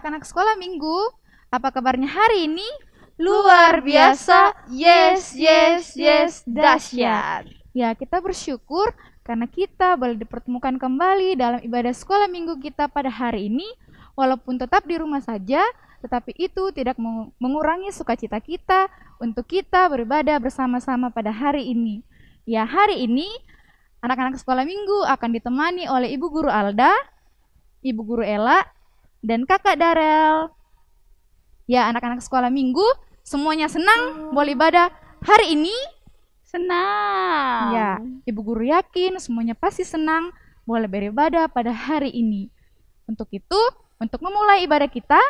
anak-anak sekolah minggu. Apa kabarnya hari ini? Luar biasa, yes, yes, yes, dahsyat. Ya, kita bersyukur karena kita boleh dipertemukan kembali dalam ibadah sekolah minggu kita pada hari ini. Walaupun tetap di rumah saja, tetapi itu tidak mengurangi sukacita kita untuk kita beribadah bersama-sama pada hari ini. Ya, hari ini anak-anak sekolah minggu akan ditemani oleh Ibu Guru Alda, Ibu Guru Ella, dan Kakak Darel. Ya, anak-anak sekolah minggu semuanya senang boleh ibadah hari ini? Senang. Ya, Ibu Guru yakin semuanya pasti senang boleh beribadah pada hari ini. Untuk itu, untuk memulai ibadah kita,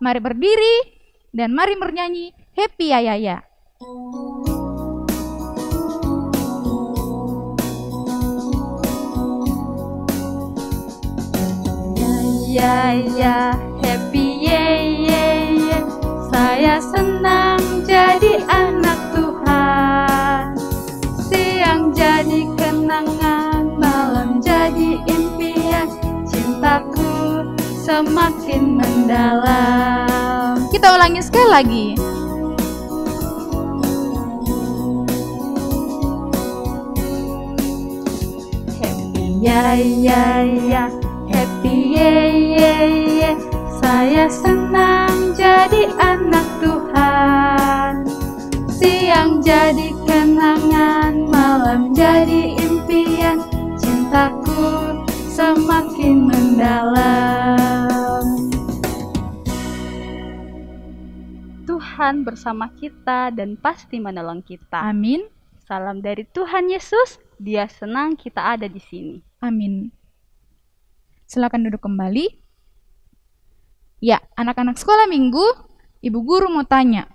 mari berdiri dan mari bernyanyi Happy Ya Ya Ya. Ya ya, happy ye ye ye. Saya senang jadi anak Tuhan. Siang jadi kenangan, malam jadi impian. Cintaku semakin mendalam. Kita ulangi sekali lagi. Happy ya ya ya, happy ye ye ye. Saya senang jadi anak Tuhan. Siang jadi kenangan, malam jadi impian. Cintaku semakin mendalam. Tuhan bersama kita dan pasti menolong kita. Amin. Salam dari Tuhan Yesus. Dia senang kita ada di sini. Amin. Silakan duduk kembali. Ya, anak-anak sekolah minggu, Ibu Guru mau tanya,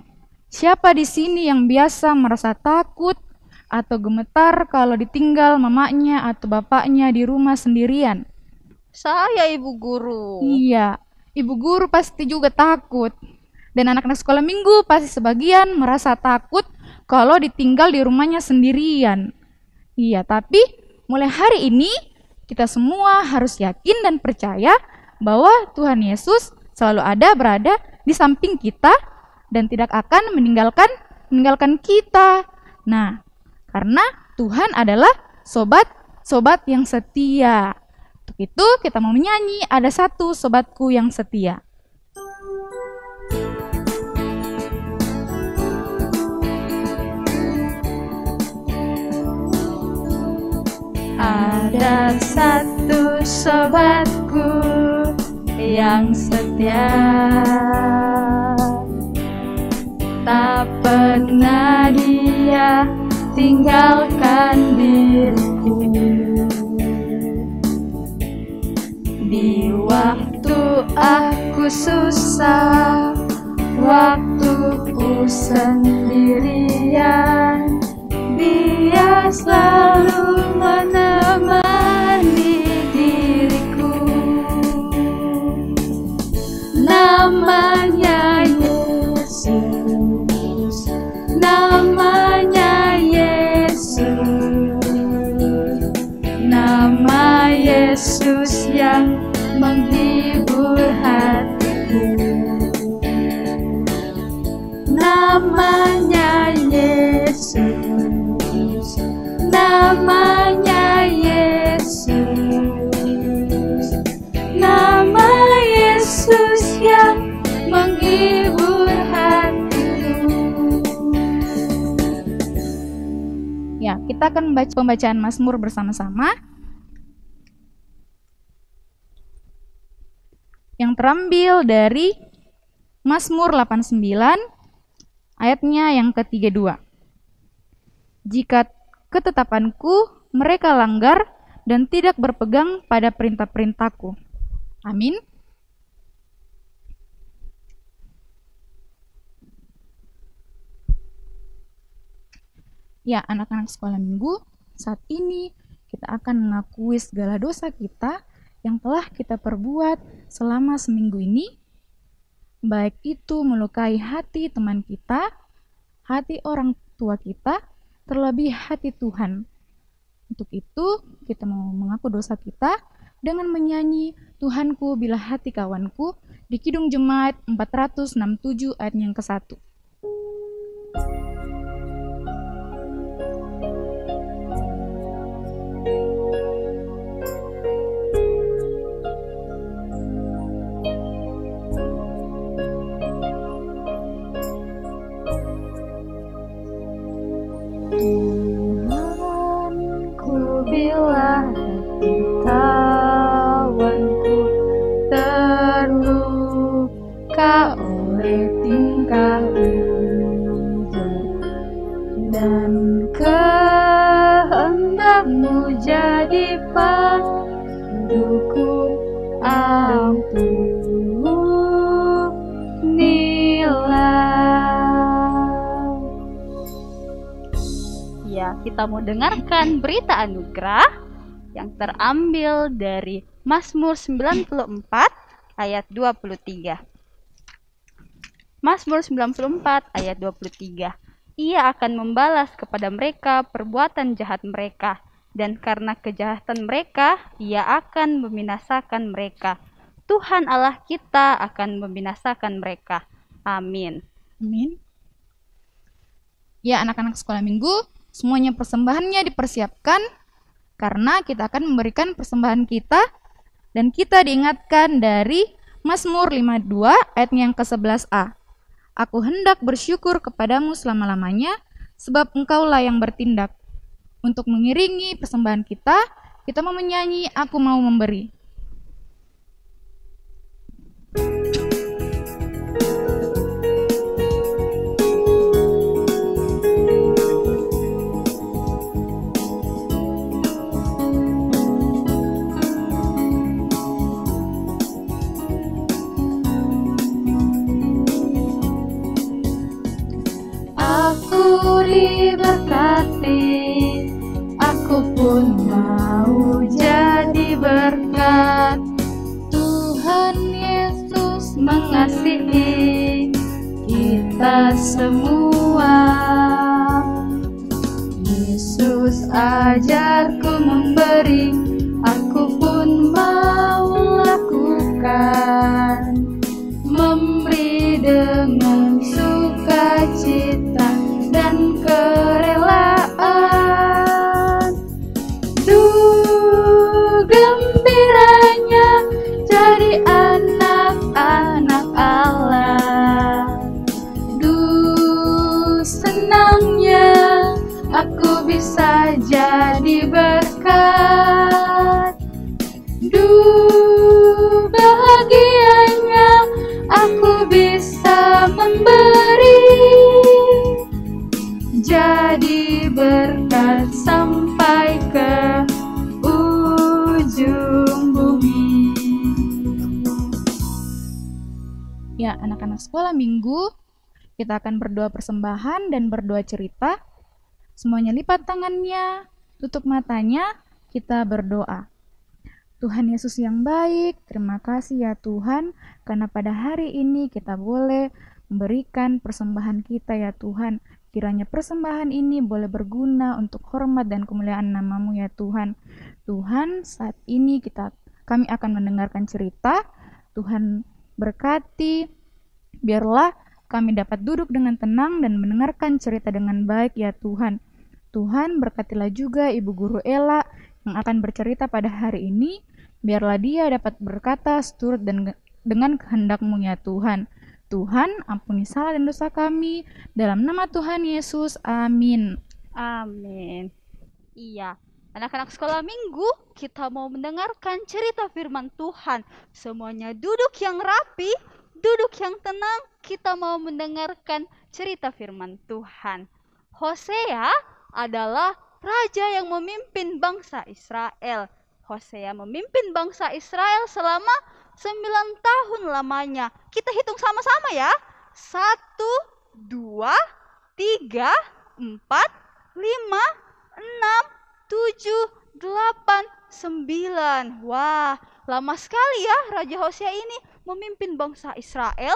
siapa di sini yang biasa merasa takut atau gemetar kalau ditinggal mamanya atau bapaknya di rumah sendirian? Saya Ibu Guru. Iya, Ibu Guru pasti juga takut. Dan anak-anak sekolah minggu pasti sebagian merasa takut kalau ditinggal di rumahnya sendirian. Iya, tapi mulai hari ini kita semua harus yakin dan percaya bahwa Tuhan Yesus selalu berada di samping kita dan tidak akan meninggalkan kita. Nah, karena Tuhan adalah sobat yang setia. Untuk itu kita mau menyanyi Ada Satu Sobatku Yang Setia. Ada satu sobatku yang setia, tak pernah dia tinggalkan diriku. Di waktu aku susah, waktuku sendirian, dia selalu menemani diriku. Namanya Yesus, namanya Yesus, nama Yesus yang menghibur hatiku. Namanya Yesus, namanya Yesus, nama Yesus yang menghibur hatiku. Ya, kita akan membaca pembacaan Mazmur bersama-sama yang terambil dari Mazmur 89 ayatnya yang ke-32. Jika ketetapanku mereka langgar dan tidak berpegang pada perintah-perintahku. Amin. Ya, anak-anak sekolah minggu, saat ini kita akan mengakui segala dosa kita yang telah kita perbuat selama seminggu ini, baik itu melukai hati teman kita, hati orang tua kita, terlebih hati Tuhan. Untuk itu, kita mau mengaku dosa kita dengan menyanyi Tuhanku bila hati kawanku di Kidung Jemaat 467 ayat yang ke-1. Tuhanku bila hati tawanku terluka oleh tingkah ujar dan kehendakmu jadi panduku, ampunilah. Ya, kita mau dengarkan berita anugerah yang terambil dari Mazmur 94 ayat 23. Mazmur 94 ayat 23. Ia akan membalas kepada mereka perbuatan jahat mereka, dan karena kejahatan mereka, ia akan membinasakan mereka. Tuhan Allah kita akan membinasakan mereka. Amin. Amin. Ya, anak-anak sekolah minggu, semuanya persembahannya dipersiapkan karena kita akan memberikan persembahan kita, dan kita diingatkan dari Mazmur 52 ayat yang ke-11a. Aku hendak bersyukur kepadamu selama-lamanya, sebab engkaulah yang bertindak. Untuk mengiringi persembahan kita mau menyanyi Aku Mau Memberi. Diberkati, aku pun mau jadi berkat. Tuhan Yesus mengasihi kita semua. Yesus ajarku memberi, aku pun mau lakukan. Memberi dengan sukacita dan kerelaan. Gembiranya jadi anak-anak Allah. Senangnya aku bisa jadi berkat. Bahagianya aku bisa memberi, jadi berkat sampai ke ujung bumi. Ya, anak-anak sekolah minggu, kita akan berdoa persembahan dan berdoa cerita. Semuanya lipat tangannya, tutup matanya, kita berdoa. Tuhan Yesus yang baik, terima kasih ya Tuhan, karena pada hari ini kita boleh memberikan persembahan kita ya Tuhan. Kiranya persembahan ini boleh berguna untuk hormat dan kemuliaan nama-Mu ya Tuhan. Tuhan, saat ini kami akan mendengarkan cerita. Tuhan berkati, biarlah kami dapat duduk dengan tenang dan mendengarkan cerita dengan baik ya Tuhan. Tuhan, berkatilah juga Ibu Guru Ella yang akan bercerita pada hari ini. Biarlah dia dapat berkata seturut dengan kehendak-Mu ya Tuhan. Tuhan, ampuni salah dan dosa kami. Dalam nama Tuhan Yesus, amin. Amin. Iya, anak-anak sekolah minggu, kita mau mendengarkan cerita firman Tuhan. Semuanya duduk yang rapi, duduk yang tenang. Kita mau mendengarkan cerita firman Tuhan. Hosea adalah raja yang memimpin bangsa Israel. Hosea memimpin bangsa Israel selama 9 tahun lamanya. Kita hitung sama-sama ya. 1, 2, 3, 4, 5, 6, 7, 8, 9. Wah, lama sekali ya Raja Hosea ini memimpin bangsa Israel.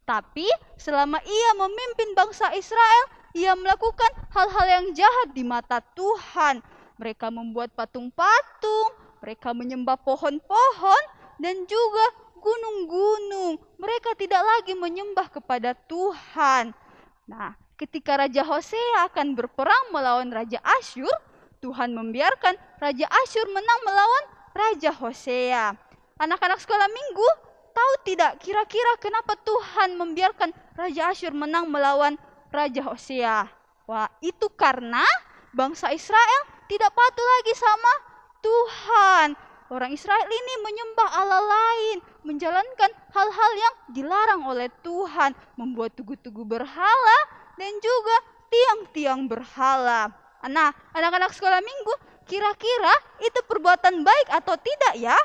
Tapi selama ia memimpin bangsa Israel, ia melakukan hal-hal yang jahat di mata Tuhan. Mereka membuat patung-patung, mereka menyembah pohon-pohon, dan juga gunung-gunung. Mereka tidak lagi menyembah kepada Tuhan. Nah, ketika Raja Hosea akan berperang melawan Raja Asyur, Tuhan membiarkan Raja Asyur menang melawan Raja Hosea. Anak-anak sekolah minggu, tahu tidak kira-kira kenapa Tuhan membiarkan Raja Asyur menang melawan Raja Hosea? Wah, itu karena bangsa Israel tidak patuh lagi sama Tuhan. Orang Israel ini menyembah Allah lain, menjalankan hal-hal yang dilarang oleh Tuhan, membuat tugu-tugu berhala dan juga tiang-tiang berhala. Nah, anak-anak sekolah minggu, kira-kira itu perbuatan baik atau tidak ya?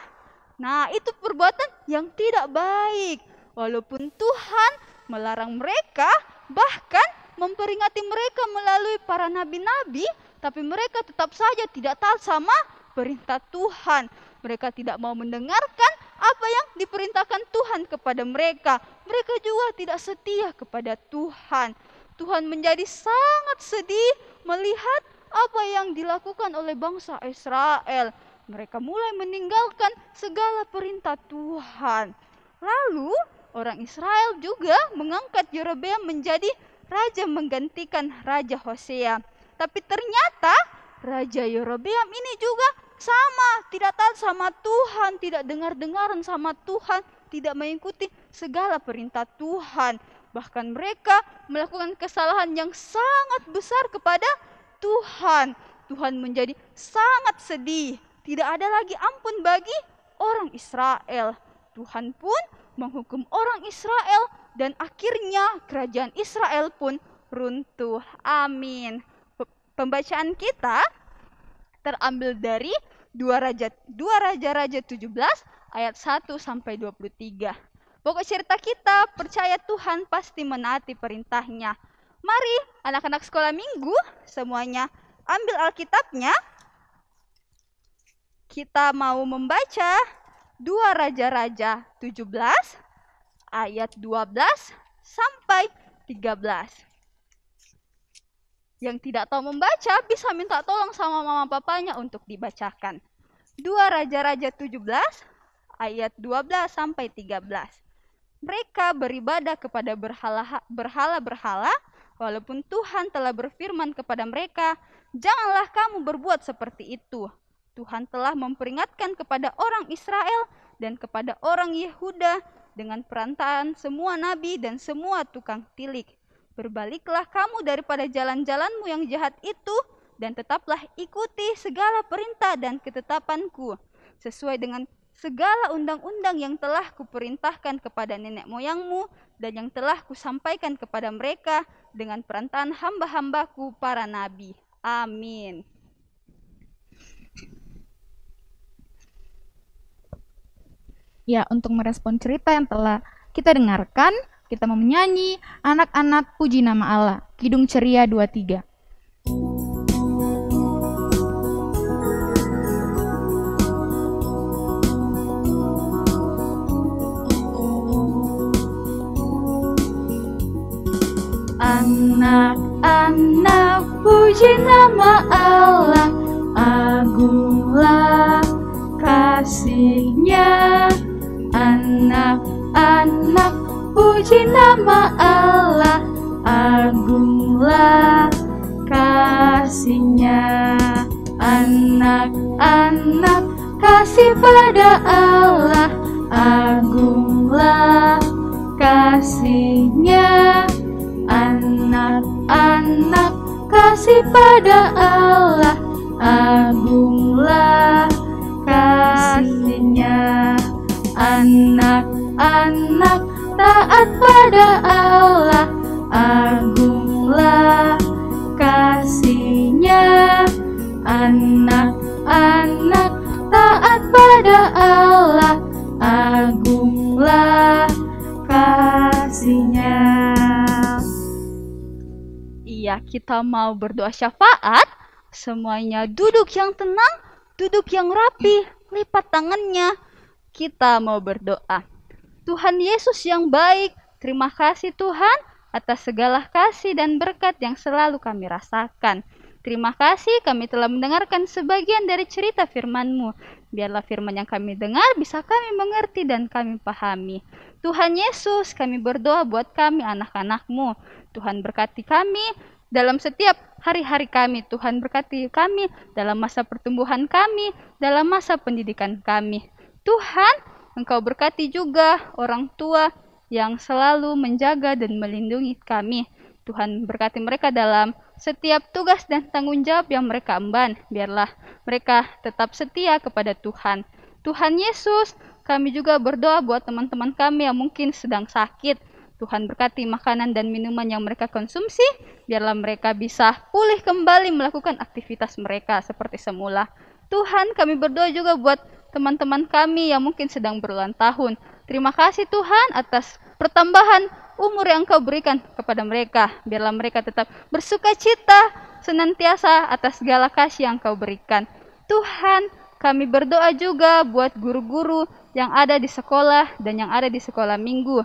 Nah, itu perbuatan yang tidak baik. Walaupun Tuhan melarang mereka, bahkan memperingati mereka melalui para nabi-nabi, tapi mereka tetap saja tidak taat sama perintah Tuhan. Mereka tidak mau mendengarkan apa yang diperintahkan Tuhan kepada mereka. Mereka juga tidak setia kepada Tuhan. Tuhan menjadi sangat sedih melihat apa yang dilakukan oleh bangsa Israel. Mereka mulai meninggalkan segala perintah Tuhan. Lalu orang Israel juga mengangkat Yerobeam menjadi raja menggantikan Raja Hosea. Tapi ternyata Raja Yerobeam ini juga sama, tidak taat sama Tuhan, tidak dengar-dengaran sama Tuhan, tidak mengikuti segala perintah Tuhan. Bahkan mereka melakukan kesalahan yang sangat besar kepada Tuhan. Tuhan menjadi sangat sedih. Tidak ada lagi ampun bagi orang Israel. Tuhan pun menghukum orang Israel dan akhirnya kerajaan Israel pun runtuh. Amin. Pembacaan kita terambil dari 2 Raja-Raja 17 ayat 1 sampai 23. Pokok cerita kita percaya Tuhan pasti menaati perintahnya. Mari anak-anak sekolah minggu semuanya ambil Alkitabnya. Kita mau membaca 2 Raja-Raja 17 ayat 12 sampai 13. Yang tidak tahu membaca bisa minta tolong sama mama papanya untuk dibacakan. 2 Raja-Raja 17 ayat 12 sampai 13. Mereka beribadah kepada berhala-berhala walaupun Tuhan telah berfirman kepada mereka, "Janganlah kamu berbuat seperti itu." Tuhan telah memperingatkan kepada orang Israel dan kepada orang Yehuda dengan perantaraan semua nabi dan semua tukang tilik. Berbaliklah kamu daripada jalan-jalanmu yang jahat itu dan tetaplah ikuti segala perintah dan ketetapanku sesuai dengan segala undang-undang yang telah kuperintahkan kepada nenek moyangmu dan yang telah kusampaikan kepada mereka dengan perantaraan hamba-hambaku para nabi. Amin. Ya, untuk merespon cerita yang telah kita dengarkan, kita mau menyanyi Anak-anak Puji Nama Allah, Kidung Ceria 23. Anak-anak puji nama Allah, agunglah kasih-Nya. Anak-anak puji nama Allah, agunglah kasih-Nya. Anak-anak kasih pada Allah, agunglah kasih-Nya. Anak-anak kasih pada Allah, agunglah kasih-Nya. Anak-anak taat pada Allah, agunglah kasih-Nya. Anak-anak taat pada Allah, agunglah kasih-Nya. Iya, kita mau berdoa syafaat. Semuanya duduk yang tenang, duduk yang rapi, lipat tangannya. Kita mau berdoa. Tuhan Yesus yang baik, terima kasih Tuhan atas segala kasih dan berkat yang selalu kami rasakan. Terima kasih kami telah mendengarkan sebagian dari cerita firman-Mu. Biarlah firman yang kami dengar bisa kami mengerti dan kami pahami. Tuhan Yesus, kami berdoa buat kami anak-anak-Mu. Tuhan berkati kami dalam setiap hari-hari kami. Tuhan berkati kami dalam masa pertumbuhan kami, dalam masa pendidikan kami. Tuhan, Engkau berkati juga orang tua yang selalu menjaga dan melindungi kami. Tuhan berkati mereka dalam setiap tugas dan tanggung jawab yang mereka emban. Biarlah mereka tetap setia kepada Tuhan. Tuhan Yesus, kami juga berdoa buat teman-teman kami yang mungkin sedang sakit. Tuhan berkati makanan dan minuman yang mereka konsumsi. Biarlah mereka bisa pulih kembali melakukan aktivitas mereka seperti semula. Tuhan, kami berdoa juga buat teman-teman kami yang mungkin sedang berulang tahun. Terima kasih Tuhan atas pertambahan umur yang Engkau berikan kepada mereka. Biarlah mereka tetap bersuka cita senantiasa atas segala kasih yang Engkau berikan. Tuhan, kami berdoa juga buat guru-guru yang ada di sekolah dan yang ada di sekolah minggu.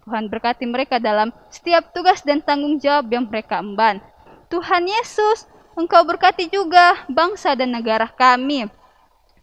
Tuhan berkati mereka dalam setiap tugas dan tanggung jawab yang mereka emban. Tuhan Yesus, Engkau berkati juga bangsa dan negara kami.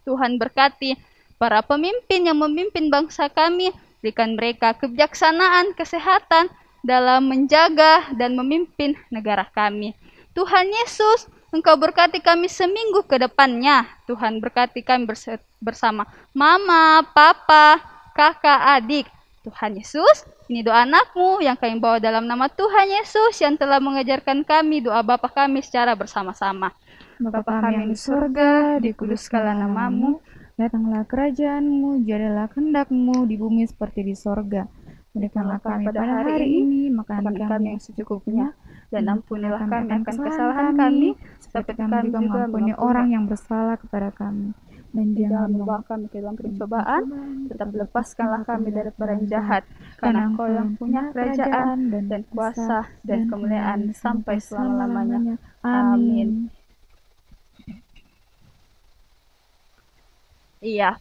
Tuhan berkati para pemimpin yang memimpin bangsa kami. Berikan mereka kebijaksanaan, kesehatan dalam menjaga dan memimpin negara kami. Tuhan Yesus, Engkau berkati kami seminggu ke depannya. Tuhan berkati kami bersama mama, papa, kakak, adik. Tuhan Yesus, ini doa anak-Mu yang kami bawa dalam nama Tuhan Yesus yang telah mengajarkan kami doa Bapa kami secara bersama-sama. Bapa kami yang di surga, dikuduskanlah nama-Mu. Datanglah kerajaan-Mu, jadilah kehendak-Mu di bumi seperti di sorga. Berikanlah kami pada hari ini makanan kami yang secukupnya, dan ampunilah kami akan kesalahan kami, seperti kami juga mengampuni orang yang bersalah kepada kami. Dan jangan membawa kami ke dalam pencobaan, tetapi lepaskanlah kami dari orang jahat, karena Engkau yang punya kerajaan dan kuasa dan kemuliaan sampai selama-lamanya. Amin. Iya,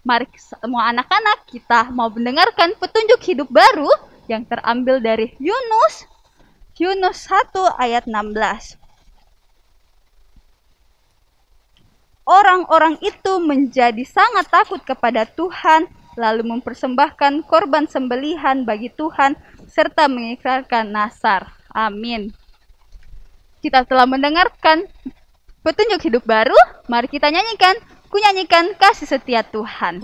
mari semua anak-anak kita mau mendengarkan petunjuk hidup baru yang terambil dari Yunus 1 ayat 16. Orang-orang itu menjadi sangat takut kepada Tuhan, lalu mempersembahkan korban sembelihan bagi Tuhan, serta mengikrarkan nazar. Amin. Kita telah mendengarkan petunjuk hidup baru, mari kita nyanyikan. Ku nyanyikan kasih setia Tuhan.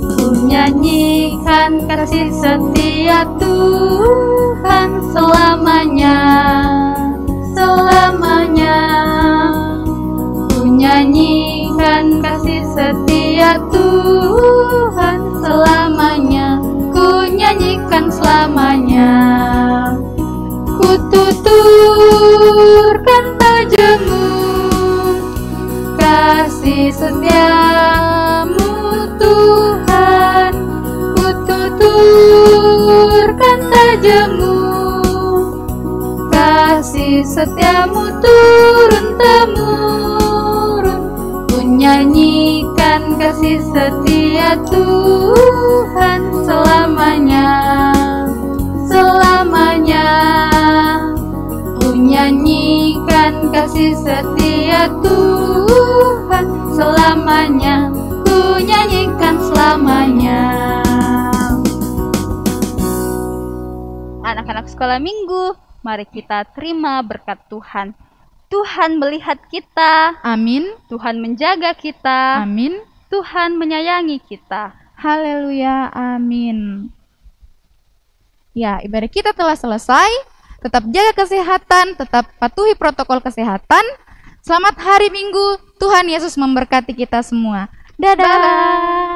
Ku nyanyikan kasih setia Tuhan selamanya, selamanya. Ku nyanyikan kasih setia Tuhan selamanya, ku nyanyikan selamanya. Ku tuturkan padamu kasih setiamu Tuhan. Ku tuturkan padamu kasih setiamu turun-temurun. Ku nyanyikan kasih setia Tuhan selamanya, selamanya. Ku nyanyikan kasih setia Tuhan selamanya, ku nyanyikan selamanya. Anak-anak sekolah minggu, mari kita terima berkat Tuhan. Tuhan melihat kita. Amin. Tuhan menjaga kita. Amin. Tuhan menyayangi kita. Haleluya, amin. Ya, ibadah kita telah selesai. Tetap jaga kesehatan, tetap patuhi protokol kesehatan. Selamat hari Minggu. Tuhan Yesus memberkati kita semua. Dadah. Bye-bye.